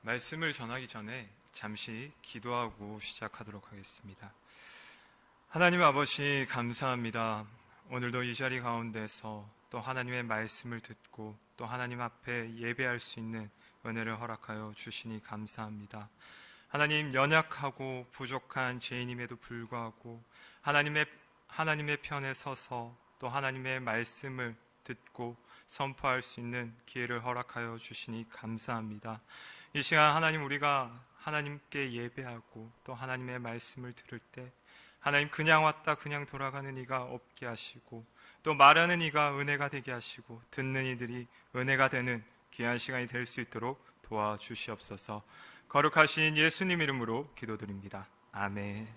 말씀을 전하기 전에 잠시 기도하고 시작하도록 하겠습니다. 하나님 아버지 감사합니다. 오늘도 이 자리 가운데서 또 하나님의 말씀을 듣고 또 하나님 앞에 예배할 수 있는 은혜를 허락하여 주시니 감사합니다. 하나님, 연약하고 부족한 죄인임에도 불구하고 하나님의 편에 서서 또 하나님의 말씀을 듣고 선포할 수 있는 기회를 허락하여 주시니 감사합니다. 이 시간 하나님, 우리가 하나님께 예배하고 또 하나님의 말씀을 들을 때 하나님, 그냥 왔다 그냥 돌아가는 이가 없게 하시고 또 말하는 이가 은혜가 되게 하시고 듣는 이들이 은혜가 되는 귀한 시간이 될 수 있도록 도와주시옵소서. 거룩하신 예수님 이름으로 기도드립니다. 아멘.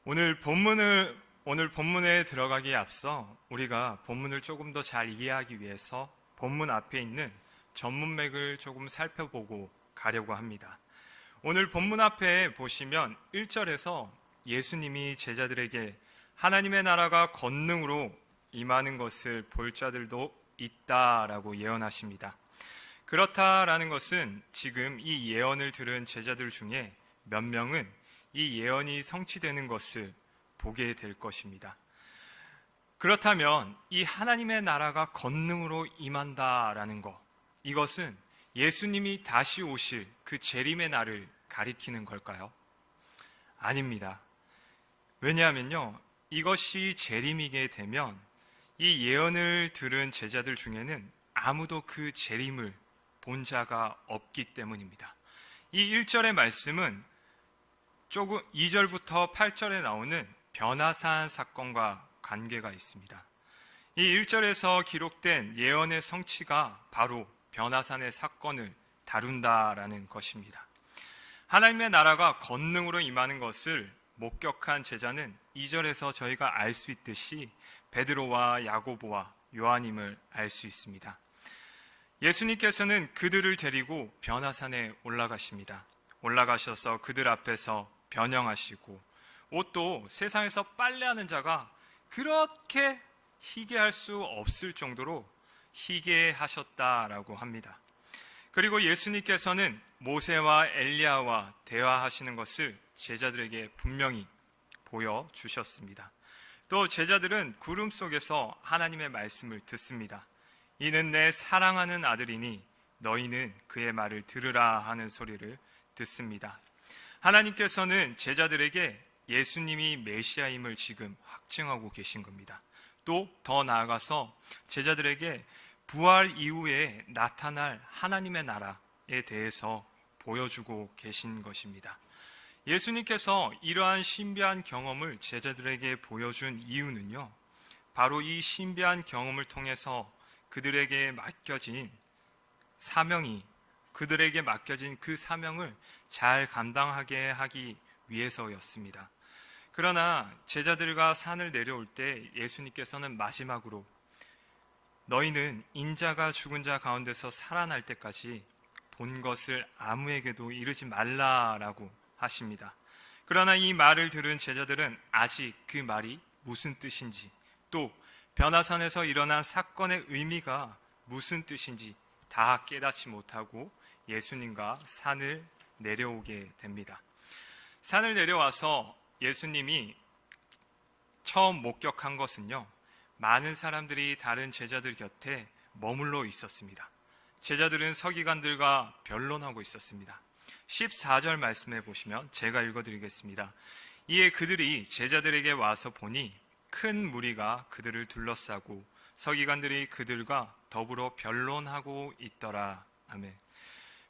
오늘 본문에 들어가기에 앞서 우리가 본문을 조금 더 잘 이해하기 위해서 본문 앞에 있는 전문맥을 조금 살펴보고 가려고 합니다. 오늘 본문 앞에 보시면 1절에서 예수님이 제자들에게 하나님의 나라가 권능으로 임하는 것을 볼 자들도 있다라고 예언하십니다. 그렇다라는 것은 지금 이 예언을 들은 제자들 중에 몇 명은 이 예언이 성취되는 것을 보게 될 것입니다. 그렇다면 이 하나님의 나라가 권능으로 임한다라는 것, 이것은 예수님이 다시 오실 그 재림의 날을 가리키는 걸까요? 아닙니다. 왜냐하면요, 이것이 재림이게 되면 이 예언을 들은 제자들 중에는 아무도 그 재림을 본 자가 없기 때문입니다. 이 1절의 말씀은 조금 2절부터 8절에 나오는 변화산 사건과 관계가 있습니다. 이 1절에서 기록된 예언의 성취가 바로 변화산의 사건을 다룬다라는 것입니다. 하나님의 나라가 권능으로 임하는 것을 목격한 제자는 2절에서 저희가 알 수 있듯이 베드로와 야고보와 요한임을 알 수 있습니다. 예수님께서는 그들을 데리고 변화산에 올라가십니다. 올라가셔서 그들 앞에서 변형하시고 옷도 세상에서 빨래하는 자가 그렇게 희게할 수 없을 정도로 희게하셨다라고 합니다. 그리고 예수님께서는 모세와 엘리야와 대화하시는 것을 제자들에게 분명히 보여주셨습니다. 또 제자들은 구름 속에서 하나님의 말씀을 듣습니다. 이는 내 사랑하는 아들이니 너희는 그의 말을 들으라 하는 소리를 듣습니다. 하나님께서는 제자들에게 예수님이 메시아임을 지금 확증하고 계신 겁니다. 또 더 나아가서 제자들에게 부활 이후에 나타날 하나님의 나라에 대해서 보여주고 계신 것입니다. 예수님께서 이러한 신비한 경험을 제자들에게 보여준 이유는요, 바로 이 신비한 경험을 통해서 그들에게 맡겨진 그 사명을 잘 감당하게 하기 위해서였습니다. 그러나 제자들과 산을 내려올 때 예수님께서는 마지막으로 너희는 인자가 죽은 자 가운데서 살아날 때까지 본 것을 아무에게도 이르지 말라라고 하십니다. 그러나 이 말을 들은 제자들은 아직 그 말이 무슨 뜻인지, 또 변화산에서 일어난 사건의 의미가 무슨 뜻인지 다 깨닫지 못하고 예수님과 산을 내려오게 됩니다. 산을 내려와서 예수님이 처음 목격한 것은요, 많은 사람들이 다른 제자들 곁에 머물러 있었습니다. 제자들은 서기관들과 변론하고 있었습니다. 14절 말씀해 보시면 제가 읽어드리겠습니다. 이에 그들이 제자들에게 와서 보니 큰 무리가 그들을 둘러싸고 서기관들이 그들과 더불어 변론하고 있더라. 아멘.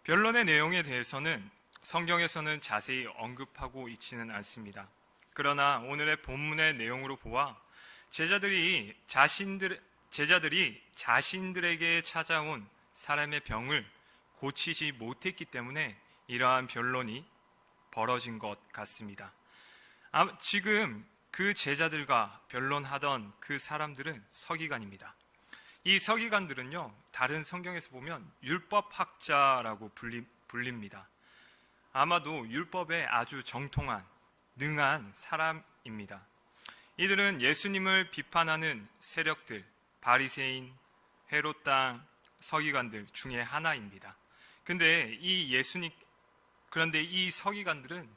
변론의 내용에 대해서는 성경에서는 자세히 언급하고 있지는 않습니다. 그러나 오늘의 본문의 내용으로 보아 제자들이 자신들에게 찾아온 사람의 병을 고치지 못했기 때문에 이러한 변론이 벌어진 것 같습니다. 지금 그 제자들과 변론하던 그 사람들은 서기관입니다. 이 서기관들은요, 다른 성경에서 보면 율법학자라고 불립니다. 아마도 율법에 아주 정통한, 능한 사람입니다. 이들은 예수님을 비판하는 세력들, 바리새인, 헤롯 당, 서기관들 중에 하나입니다. 그런데 이 서기관들은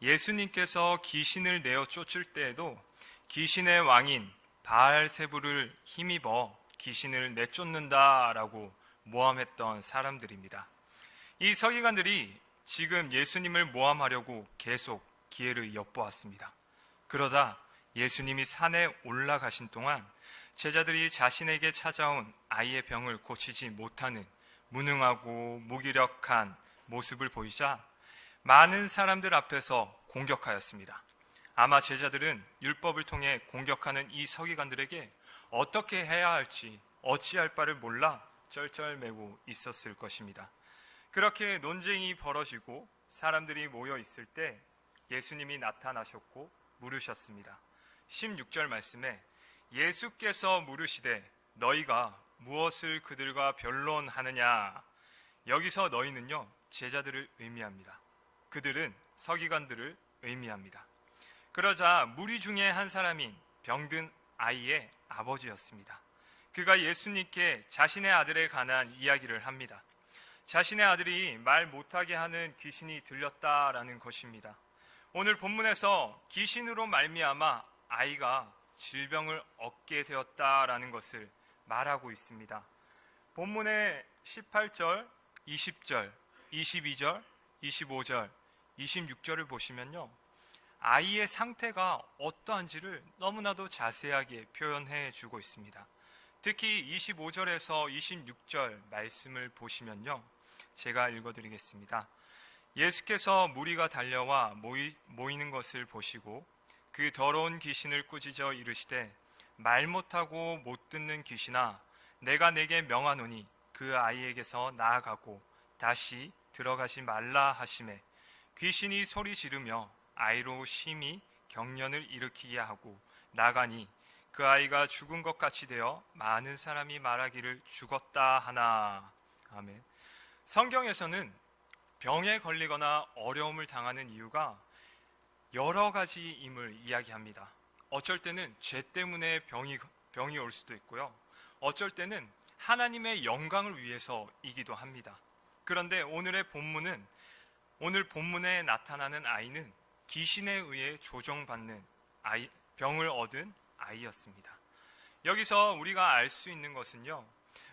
예수님께서 귀신을 내어 쫓을 때에도 귀신의 왕인 바알세불을 힘입어 귀신을 내쫓는다라고 모함했던 사람들입니다. 이 서기관들이 지금 예수님을 모함하려고 계속 기회를 엿보았습니다. 그러다 예수님이 산에 올라가신 동안 제자들이 자신에게 찾아온 아이의 병을 고치지 못하는 무능하고 무기력한 모습을 보이자 많은 사람들 앞에서 공격하였습니다. 아마 제자들은 율법을 통해 공격하는 이 서기관들에게 어떻게 해야 할지 어찌할 바를 몰라 쩔쩔매고 있었을 것입니다. 그렇게 논쟁이 벌어지고 사람들이 모여 있을 때 예수님이 나타나셨고 물으셨습니다. 16절 말씀에 예수께서 물으시되 너희가 무엇을 그들과 변론하느냐. 여기서 너희는요, 제자들을 의미합니다. 그들은 서기관들을 의미합니다. 그러자 무리 중에 한 사람인 병든 아이의 아버지였습니다. 그가 예수님께 자신의 아들에 관한 이야기를 합니다. 자신의 아들이 말 못하게 하는 귀신이 들렸다라는 것입니다. 오늘 본문에서 귀신으로 말미암아 아이가 질병을 얻게 되었다라는 것을 말하고 있습니다. 본문의 18절, 20절, 22절, 25절, 26절을 보시면요, 아이의 상태가 어떠한지를 너무나도 자세하게 표현해 주고 있습니다. 특히 25절에서 26절 말씀을 보시면요, 제가 읽어드리겠습니다. 예수께서 무리가 달려와 모이는 것을 보시고 그 더러운 귀신을 꾸짖어 이르시되 말 못하고 못 듣는 귀신아, 내가 내게 명하노니 그 아이에게서 나아가고 다시 들어가지 말라 하시매 귀신이 소리 지르며 아이로 심히 경련을 일으키게 하고 나가니 그 아이가 죽은 것 같이 되어 많은 사람이 말하기를 죽었다 하나. 아멘. 성경에서는 병에 걸리거나 어려움을 당하는 이유가 여러 가지임을 이야기합니다. 어쩔 때는 죄 때문에 병이 올 수도 있고요. 어쩔 때는 하나님의 영광을 위해서이기도 합니다. 그런데 오늘 본문에 나타나는 아이는 귀신에 의해 조종받는 병을 얻은 아이였습니다. 여기서 우리가 알 수 있는 것은요,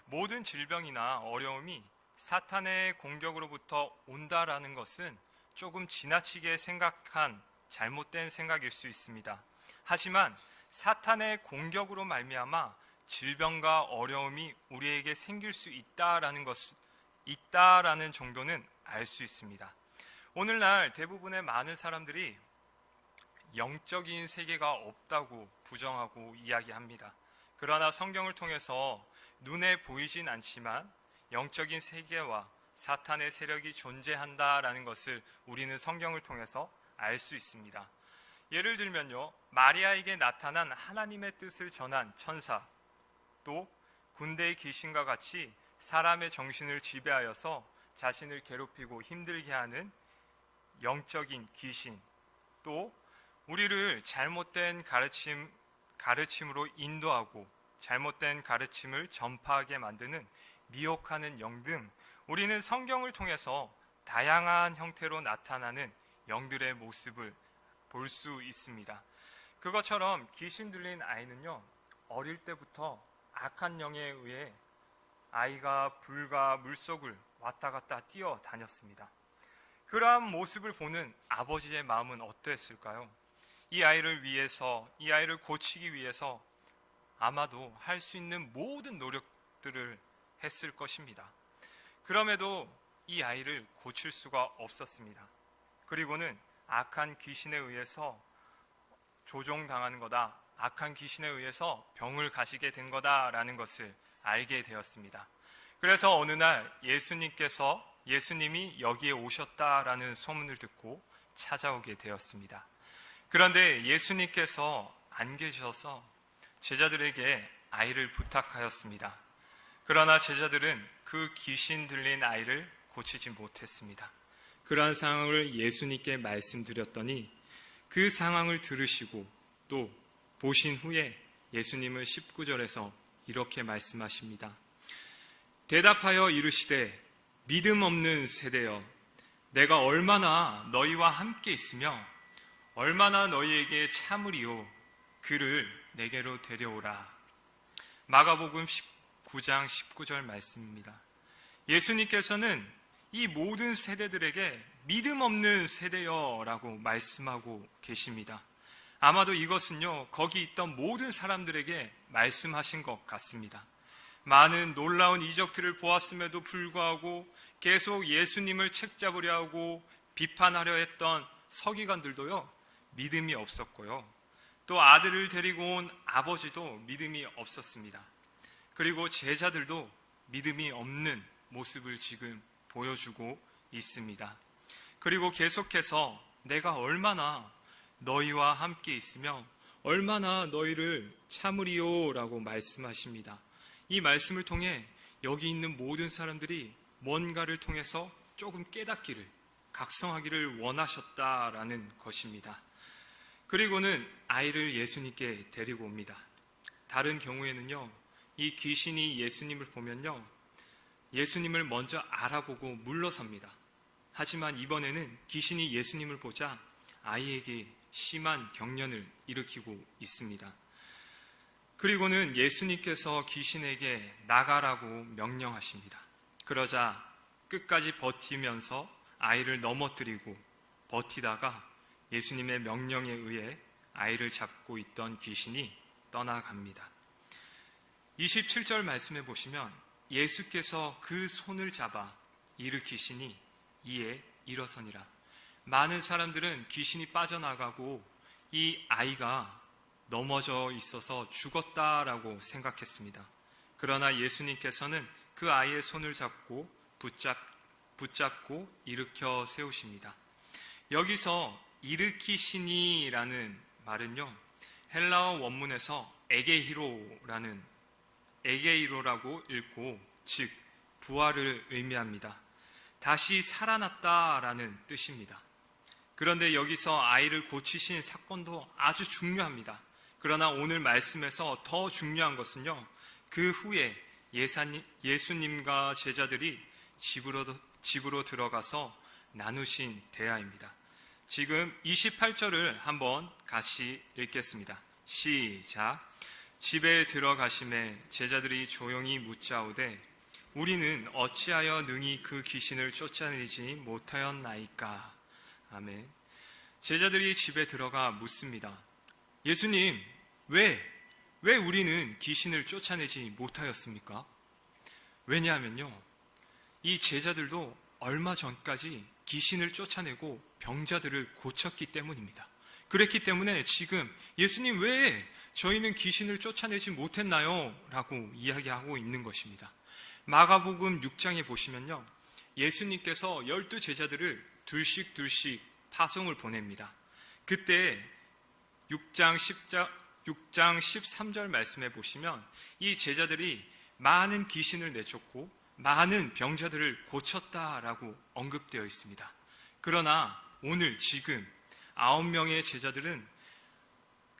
모든 질병이나 어려움이 사탄의 공격으로부터 온다라는 것은 조금 지나치게 생각한 잘못된 생각일 수 있습니다. 하지만 사탄의 공격으로 말미암아 질병과 어려움이 우리에게 생길 수 있다라는 정도는 알 수 있습니다. 오늘날 대부분의 많은 사람들이 영적인 세계가 없다고 부정하고 이야기합니다. 그러나 성경을 통해서 눈에 보이진 않지만 영적인 세계와 사탄의 세력이 존재한다라는 것을 우리는 성경을 통해서 알 수 있습니다. 예를 들면요, 마리아에게 나타난 하나님의 뜻을 전한 천사, 또 군대의 귀신과 같이 사람의 정신을 지배하여서 자신을 괴롭히고 힘들게 하는 영적인 귀신, 또 우리를 잘못된 가르침으로 인도하고 잘못된 가르침을 전파하게 만드는 미혹하는 영 등 우리는 성경을 통해서 다양한 형태로 나타나는 영들의 모습을 볼 수 있습니다. 그것처럼 귀신 들린 아이는요, 어릴 때부터 악한 영에 의해 아이가 불과 물속을 왔다 갔다 뛰어다녔습니다. 그러한 모습을 보는 아버지의 마음은 어떠했을까요? 이 아이를 고치기 위해서 아마도 할 수 있는 모든 노력들을 했을 것입니다. 그럼에도 이 아이를 고칠 수가 없었습니다. 그리고는 악한 귀신에 의해서 조종당하는 거다, 악한 귀신에 의해서 병을 가시게 된 거다라는 것을 알게 되었습니다. 그래서 어느 날 예수님이 여기에 오셨다라는 소문을 듣고 찾아오게 되었습니다. 그런데 예수님께서 안 계셔서 제자들에게 아이를 부탁하였습니다. 그러나 제자들은 그 귀신 들린 아이를 고치지 못했습니다. 그러한 상황을 예수님께 말씀드렸더니 그 상황을 들으시고 또 보신 후에 예수님은 19절에서 이렇게 말씀하십니다. 대답하여 이르시되 믿음 없는 세대여, 내가 얼마나 너희와 함께 있으며 얼마나 너희에게 참으리요, 그를 내게로 데려오라. 마가복음 19장 19절 말씀입니다. 예수님께서는 이 모든 세대들에게 믿음 없는 세대여라고 말씀하고 계십니다. 아마도 이것은요, 거기 있던 모든 사람들에게 말씀하신 것 같습니다. 많은 놀라운 이적들을 보았음에도 불구하고 계속 예수님을 책잡으려 하고 비판하려 했던 서기관들도요, 믿음이 없었고요, 또 아들을 데리고 온 아버지도 믿음이 없었습니다. 그리고 제자들도 믿음이 없는 모습을 지금 보여주고 있습니다. 그리고 계속해서 내가 얼마나 너희와 함께 있으며 얼마나 너희를 참으리요 라고 말씀하십니다. 이 말씀을 통해 여기 있는 모든 사람들이 뭔가를 통해서 조금 깨닫기를, 각성하기를 원하셨다라는 것입니다. 그리고는 아이를 예수님께 데리고 옵니다. 다른 경우에는요, 이 귀신이 예수님을 보면요, 예수님을 먼저 알아보고 물러섭니다. 하지만 이번에는 귀신이 예수님을 보자 아이에게 심한 경련을 일으키고 있습니다. 그리고는 예수님께서 귀신에게 나가라고 명령하십니다. 그러자 끝까지 버티면서 아이를 넘어뜨리고 버티다가 예수님의 명령에 의해 아이를 잡고 있던 귀신이 떠나갑니다. 27절 말씀해 보시면 예수께서 그 손을 잡아 일으키시니 이에 일어서니라. 많은 사람들은 귀신이 빠져나가고 이 아이가 넘어져 있어서 죽었다라고 생각했습니다. 그러나 예수님께서는 그 아이의 손을 잡고 붙잡고 일으켜 세우십니다. 여기서 일으키시니라는 말은요, 헬라어 원문에서 에게이로라고 읽고, 즉 부활을 의미합니다. 다시 살아났다라는 뜻입니다. 그런데 여기서 아이를 고치신 사건도 아주 중요합니다. 그러나 오늘 말씀에서 더 중요한 것은요, 그 후에 예수님과 제자들이 집으로 들어가서 나누신 대화입니다. 지금 28절을 한번 같이 읽겠습니다. 시작. 집에 들어가심에 제자들이 조용히 묻자오되 우리는 어찌하여 능히 그 귀신을 쫓아내지 못하였나이까. 아멘. 제자들이 집에 들어가 묻습니다. 예수님, 왜 우리는 귀신을 쫓아내지 못하였습니까? 왜냐하면요, 이 제자들도 얼마 전까지 귀신을 쫓아내고 병자들을 고쳤기 때문입니다. 그랬기 때문에 지금 예수님, 왜 저희는 귀신을 쫓아내지 못했나요? 라고 이야기하고 있는 것입니다. 마가복음 6장에 보시면요, 예수님께서 12제자들을 둘씩 파송을 보냅니다. 그때 6장 13절 말씀해 보시면 이 제자들이 많은 귀신을 내쫓고 많은 병자들을 고쳤다라고 언급되어 있습니다. 그러나 오늘 지금 9명의 제자들은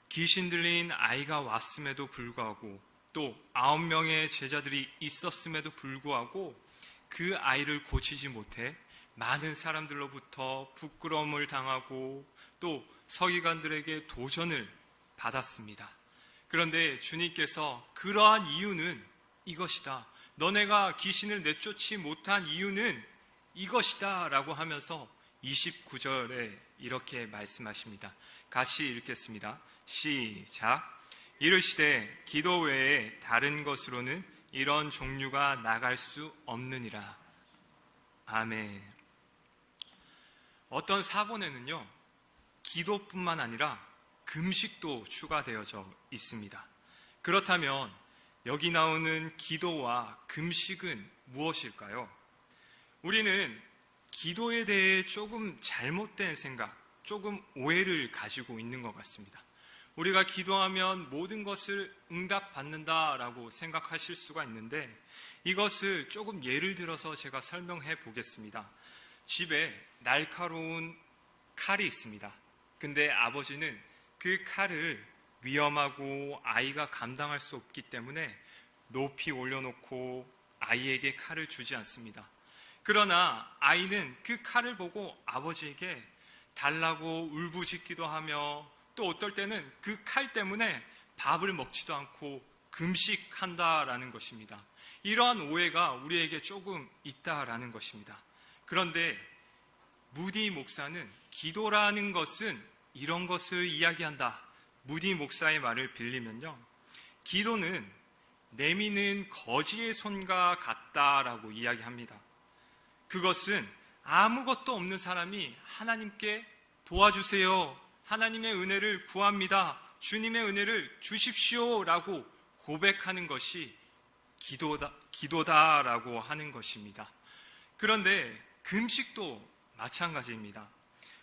귀신 들린 아이가 왔음에도 불구하고 또 9명의 제자들이 있었음에도 불구하고 그 아이를 고치지 못해 많은 사람들로부터 부끄러움을 당하고 또 서기관들에게 도전을 받았습니다. 그런데 주님께서 그러한 이유는 이것이다, 너네가 귀신을 내쫓지 못한 이유는 이것이다 라고 하면서 29절에 이렇게 말씀하십니다. 같이 읽겠습니다. 시작. 이르시되 기도 외에 다른 것으로는 이런 종류가 나갈 수 없느니라. 아멘. 어떤 사본에는요, 기도뿐만 아니라 금식도 추가되어져 있습니다. 그렇다면 여기 나오는 기도와 금식은 무엇일까요? 우리는 기도에 대해 조금 잘못된 생각, 조금 오해를 가지고 있는 것 같습니다. 우리가 기도하면 모든 것을 응답받는다라고 생각하실 수가 있는데, 이것을 조금 예를 들어서 제가 설명해 보겠습니다. 집에 날카로운 칼이 있습니다. 근데 아버지는 그 칼을 위험하고 아이가 감당할 수 없기 때문에 높이 올려놓고 아이에게 칼을 주지 않습니다. 그러나 아이는 그 칼을 보고 아버지에게 달라고 울부짖기도 하며 또 어떨 때는 그 칼 때문에 밥을 먹지도 않고 금식한다라는 것입니다. 이러한 오해가 우리에게 조금 있다라는 것입니다. 그런데 무디 목사는 기도라는 것은 이런 것을 이야기한다. 무디 목사의 말을 빌리면요, 기도는 내미는 거지의 손과 같다라고 이야기합니다. 그것은 아무것도 없는 사람이 하나님께 도와주세요, 하나님의 은혜를 구합니다, 주님의 은혜를 주십시오 라고 고백하는 것이 기도다라고 하는 것입니다. 그런데 금식도 마찬가지입니다.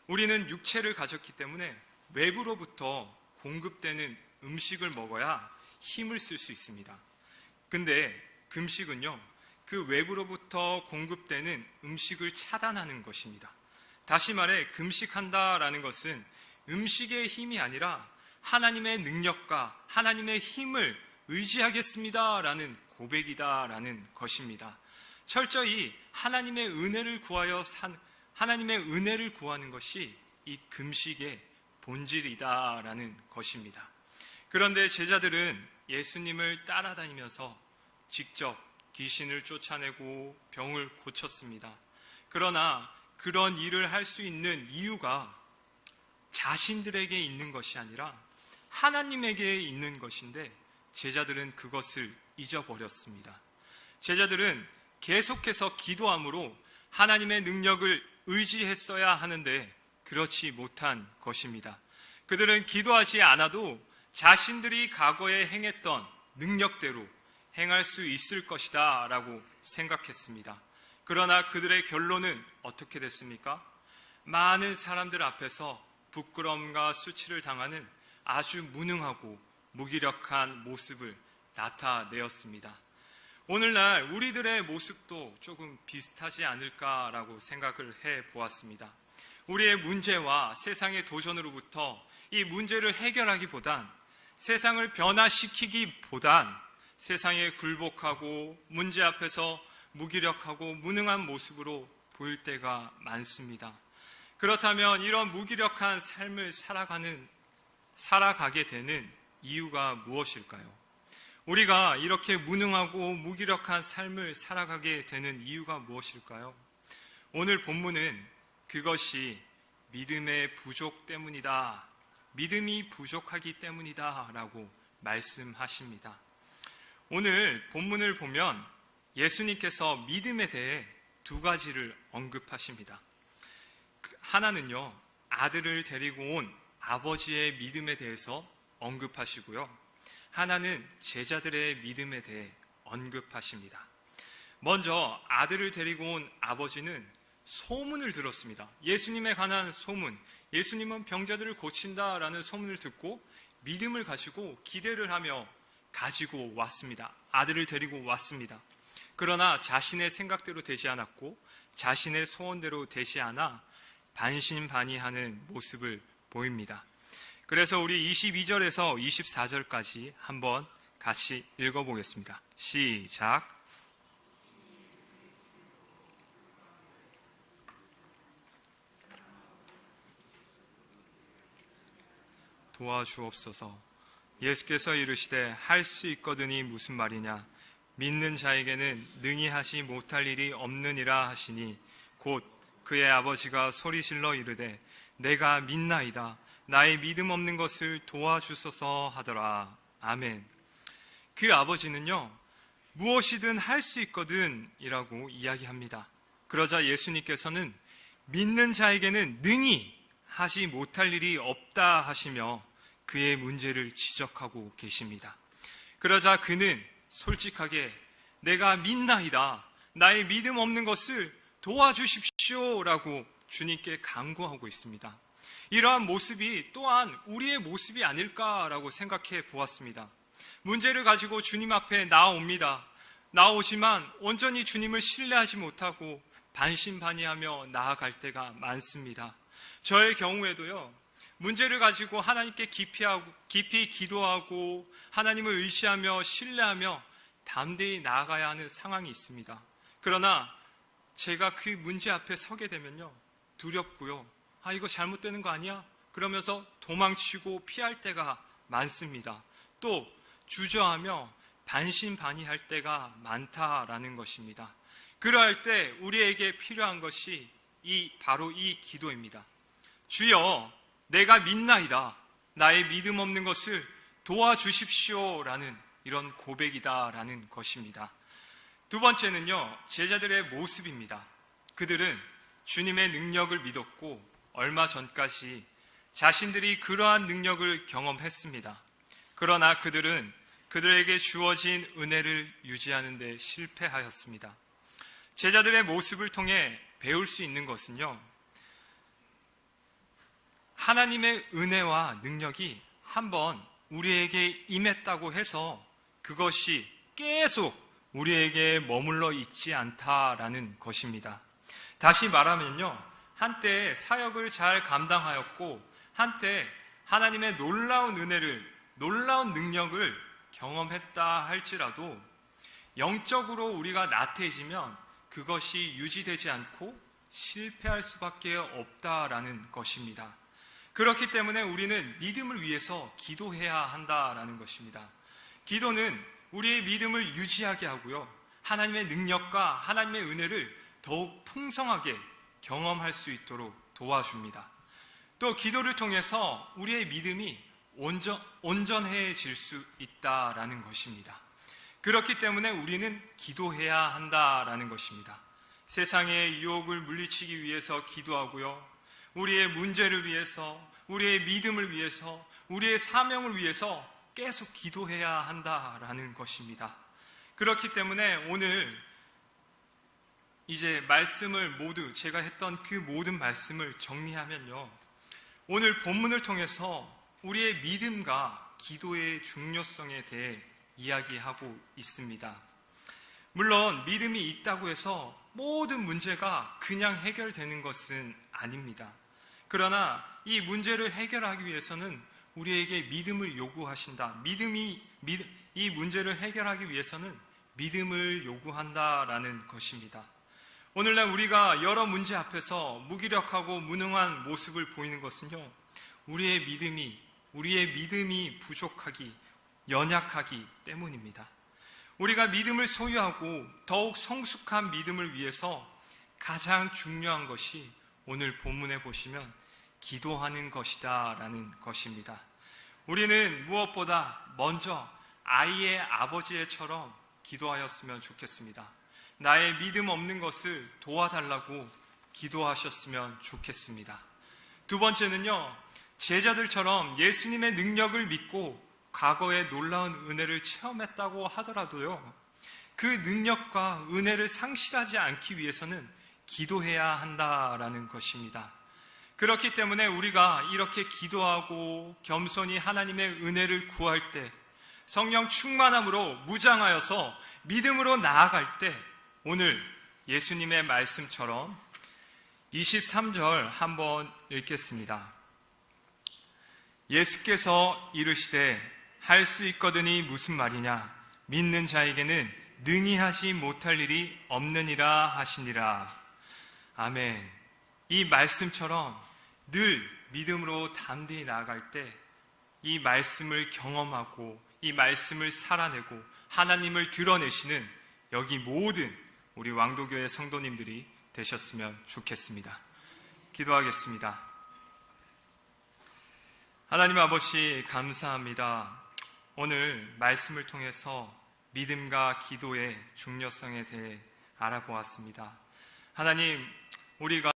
우리는 육체를 가졌기 때문에 외부로부터 공급되는 음식을 먹어야 힘을 쓸 수 있습니다. 근데 금식은요, 그 외부로부터 공급되는 음식을 차단하는 것입니다. 다시 말해 금식한다라는 것은 음식의 힘이 아니라 하나님의 능력과 하나님의 힘을 의지하겠습니다라는 고백이다라는 것입니다. 철저히 하나님의 은혜를 구하여 하나님의 은혜를 구하는 것이 이 금식의 본질이다라는 것입니다. 그런데 제자들은 예수님을 따라다니면서 직접 귀신을 쫓아내고 병을 고쳤습니다. 그러나 그런 일을 할 수 있는 이유가 자신들에게 있는 것이 아니라 하나님에게 있는 것인데 제자들은 그것을 잊어버렸습니다. 제자들은 계속해서 기도함으로 하나님의 능력을 의지했어야 하는데 그렇지 못한 것입니다. 그들은 기도하지 않아도 자신들이 과거에 행했던 능력대로 행할 수 있을 것이다 라고 생각했습니다. 그러나 그들의 결론은 어떻게 됐습니까? 많은 사람들 앞에서 부끄러움과 수치를 당하는 아주 무능하고 무기력한 모습을 나타내었습니다. 오늘날 우리들의 모습도 조금 비슷하지 않을까라고 생각을 해보았습니다. 우리의 문제와 세상의 도전으로부터 이 문제를 해결하기보단 세상을 변화시키기보단 세상에 굴복하고 문제 앞에서 무기력하고 무능한 모습으로 보일 때가 많습니다. 그렇다면 이런 무기력한 삶을 살아가게 되는 이유가 무엇일까요? 우리가 이렇게 무능하고 무기력한 삶을 살아가게 되는 이유가 무엇일까요? 오늘 본문은 그것이 믿음의 부족 때문이다, 믿음이 부족하기 때문이다 라고 말씀하십니다. 오늘 본문을 보면 예수님께서 믿음에 대해 두 가지를 언급하십니다. 하나는요, 아들을 데리고 온 아버지의 믿음에 대해서 언급하시고요, 하나는 제자들의 믿음에 대해 언급하십니다. 먼저 아들을 데리고 온 아버지는 소문을 들었습니다. 예수님에 관한 소문, 예수님은 병자들을 고친다라는 소문을 듣고 믿음을 가지고 기대를 하며 가지고 왔습니다. 아들을 데리고 왔습니다. 그러나 자신의 생각대로 되지 않았고 자신의 소원대로 되지 않아 반신반의하는 모습을 보입니다. 그래서 우리 22절에서 24절까지 한번 같이 읽어보겠습니다. 시작. 도와주옵소서. 예수께서 이르시되 할 수 있거든이 무슨 말이냐, 믿는 자에게는 능히 하지 못할 일이 없느니라 하시니 곧 그의 아버지가 소리질러 이르되 내가 믿나이다, 나의 믿음 없는 것을 도와주소서 하더라. 아멘. 그 아버지는요, 무엇이든 할 수 있거든 이라고 이야기합니다. 그러자 예수님께서는 믿는 자에게는 능히 하지 못할 일이 없다 하시며 그의 문제를 지적하고 계십니다. 그러자 그는 솔직하게 내가 믿나이다, 나의 믿음 없는 것을 도와주십시오 라고 주님께 간구하고 있습니다. 이러한 모습이 또한 우리의 모습이 아닐까라고 생각해 보았습니다. 문제를 가지고 주님 앞에 나아옵니다. 나오지만 온전히 주님을 신뢰하지 못하고 반신반의하며 나아갈 때가 많습니다. 저의 경우에도요, 문제를 가지고 하나님께 깊이 기도하고 하나님을 의지하며 신뢰하며 담대히 나아가야 하는 상황이 있습니다. 그러나 제가 그 문제 앞에 서게 되면요, 두렵고요, 이거 잘못되는 거 아니야? 그러면서 도망치고 피할 때가 많습니다. 또 주저하며 반신반의할 때가 많다라는 것입니다. 그러할 때 우리에게 필요한 것이 바로 이 기도입니다. 주여, 내가 믿나이다. 나의 믿음 없는 것을 도와주십시오라는 이런 고백이다라는 것입니다. 두 번째는요, 제자들의 모습입니다. 그들은 주님의 능력을 믿었고 얼마 전까지 자신들이 그러한 능력을 경험했습니다. 그러나 그들은 그들에게 주어진 은혜를 유지하는 데 실패하였습니다. 제자들의 모습을 통해 배울 수 있는 것은요, 하나님의 은혜와 능력이 한번 우리에게 임했다고 해서 그것이 계속 우리에게 머물러 있지 않다라는 것입니다. 다시 말하면요, 한때 사역을 잘 감당하였고 한때 하나님의 놀라운 은혜를, 놀라운 능력을 경험했다 할지라도 영적으로 우리가 나태해지면 그것이 유지되지 않고 실패할 수밖에 없다라는 것입니다. 그렇기 때문에 우리는 믿음을 위해서 기도해야 한다라는 것입니다. 기도는 우리의 믿음을 유지하게 하고요, 하나님의 능력과 하나님의 은혜를 더욱 풍성하게 경험할 수 있도록 도와줍니다. 또 기도를 통해서 우리의 믿음이 온전해질 수 있다라는 것입니다. 그렇기 때문에 우리는 기도해야 한다라는 것입니다. 세상의 유혹을 물리치기 위해서 기도하고요, 우리의 문제를 위해서, 우리의 믿음을 위해서, 우리의 사명을 위해서 계속 기도해야 한다라는 것입니다. 그렇기 때문에 오늘 이제 말씀을 모두, 제가 했던 그 모든 말씀을 정리하면요, 오늘 본문을 통해서 우리의 믿음과 기도의 중요성에 대해 이야기하고 있습니다. 물론 믿음이 있다고 해서 모든 문제가 그냥 해결되는 것은 아닙니다. 그러나 이 문제를 해결하기 위해서는 우리에게 믿음을 요구하신다. 이 문제를 해결하기 위해서는 믿음을 요구한다라는 것입니다. 오늘날 우리가 여러 문제 앞에서 무기력하고 무능한 모습을 보이는 것은요, 우리의 믿음이 부족하기, 연약하기 때문입니다. 우리가 믿음을 소유하고 더욱 성숙한 믿음을 위해서 가장 중요한 것이 오늘 본문에 보시면 기도하는 것이다 라는 것입니다. 우리는 무엇보다 먼저 아이의 아버지처럼 기도하였으면 좋겠습니다. 나의 믿음 없는 것을 도와달라고 기도하셨으면 좋겠습니다. 두 번째는요, 제자들처럼 예수님의 능력을 믿고 과거에 놀라운 은혜를 체험했다고 하더라도요, 그 능력과 은혜를 상실하지 않기 위해서는 기도해야 한다라는 것입니다. 그렇기 때문에 우리가 이렇게 기도하고 겸손히 하나님의 은혜를 구할 때, 성령 충만함으로 무장하여서 믿음으로 나아갈 때, 오늘 예수님의 말씀처럼 23절 한번 읽겠습니다. 예수께서 이르시되 할 수 있거든이 무슨 말이냐, 믿는 자에게는 능히 하지 못할 일이 없느니라 하시니라. 아멘. 이 말씀처럼 늘 믿음으로 담대히 나아갈 때 이 말씀을 경험하고 이 말씀을 살아내고 하나님을 드러내시는 여기 모든 우리 왕도교회 성도님들이 되셨으면 좋겠습니다. 기도하겠습니다. 하나님 아버지, 감사합니다. 오늘 말씀을 통해서 믿음과 기도의 중요성에 대해 알아보았습니다. 하나님, 우리가